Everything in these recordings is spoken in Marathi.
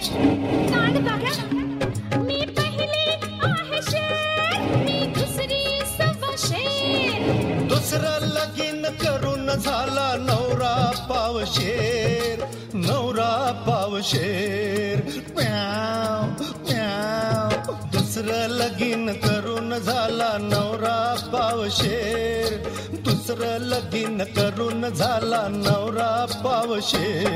ताड बघा मी पहिली आहे शेर, मी दुसरी सव्वा शेर. दुसरं लगीन करून झाला नवरा पावशेर, नवरा पावशेर. म्याव म्याव. दुसरं लगीन करून झाला नवरा पावशेर, दुसरं लगीन करून झाला नवरा पावशेर.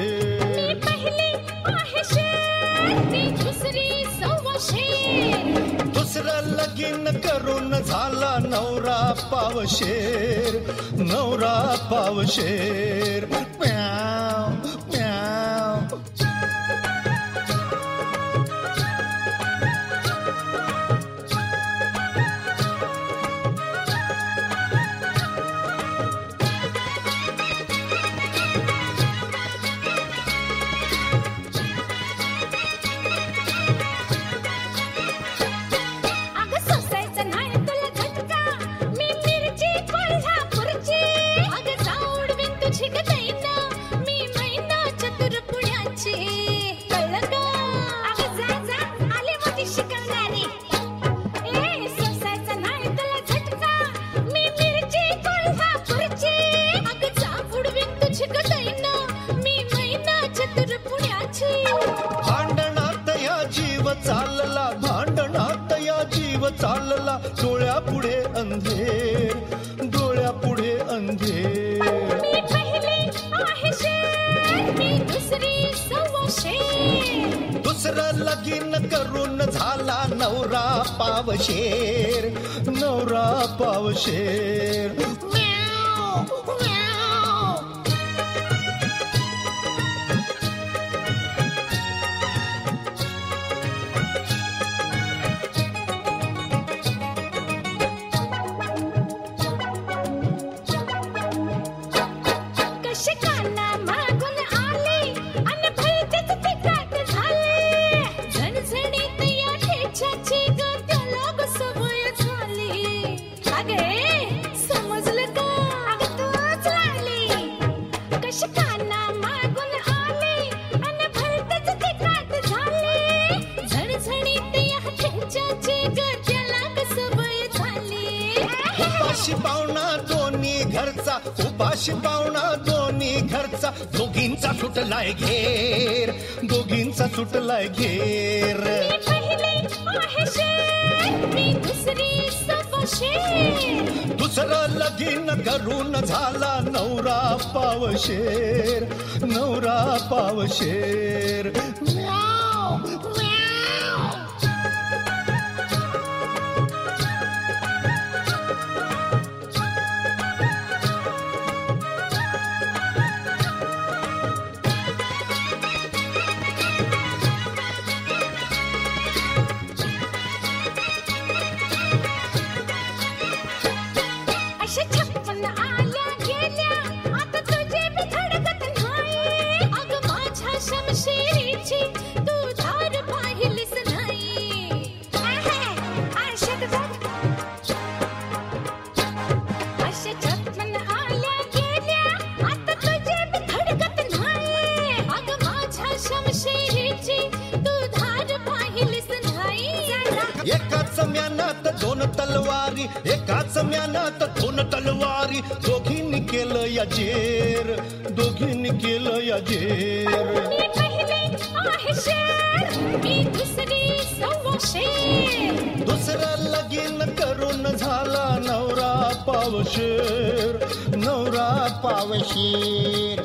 मी पहिली आहे शेर, मी दुसरी सव्वा शेर. दुसरं लगीन करून झाला नवरा पावशेर, नवरा पावशेर. म्याव म्याव. अगं सोसायचं नाही तुला झटका, मी मिरची कोल्हापूरची. अगं जाऊडवीन तुझी ग दैना, मी मैना चतुर पुण्याची. कळलं का? अगं जा जा आली मोठी शिकवणारी. ए सोसायचं नाही तुला झटका, मी मिरची कोल्हापूरची. अगं जाऊडवीन तुझी ग दैना, मी मैना चतुर पुण्याची. भांडणात या जीव चालला, भांडणात या जीव चालला. डोळ्यापुढे अंधेर, डोळ्यापुढे अंधेर. मी पहिली आहे शेर, मी दुसरी सव्वा शेर. दुसरं लगीन करून झाला नवरा पावशेर, नवरा पावशेर. म्याव म्याव. कशी काना मागून आली आणि भलतीच तिखट झाली. झणझणीत या ठेच्याची ग त्याला ग सवय झाली. अगे समजलं का? अगं तूच लागली. कशी काना मागून आली आणि भलतीच तिखट झाली. झणझणीत या ठेच्याची ग त्याला ग सवय झाली. उपाशी पाहुणा दोन्ही घरचा, उपाशी पाहुणा दोन्ही घरचा. दोघींचा सुटलाय घेर, दोघींचा सुटलाय घेर. मी पहिली आहे शेर, मी दुसरी सव्वा शेर. दुसरं लगीन करून झाला नवरा पावशेर, नवरा पावशेर. म्याव म्याव. अशा 56 आल्या गेल्या, आता तुझी बी धडकत नाही. अगं माझ्या शमशेरीची तू धार पाहिलीस नाही. आरशात बघ. अशा 56 आल्या गेल्या, आता तुझी बी धडकत नाही. अगं माझ्या शमशेरीची तू धार पाहिलीस नाही. एकाच म्यानात दोन तलवारी, एकाच म्यानात दोन तलवारी. दोघींनी केलं या जेर, दोघींनी केलं या जेर. मी पहिली आहे शेर, मी दुसरी सव्वा शेर. दुसरं लगीन करून झाला नवरा पावशेर, नवरा पावशेर.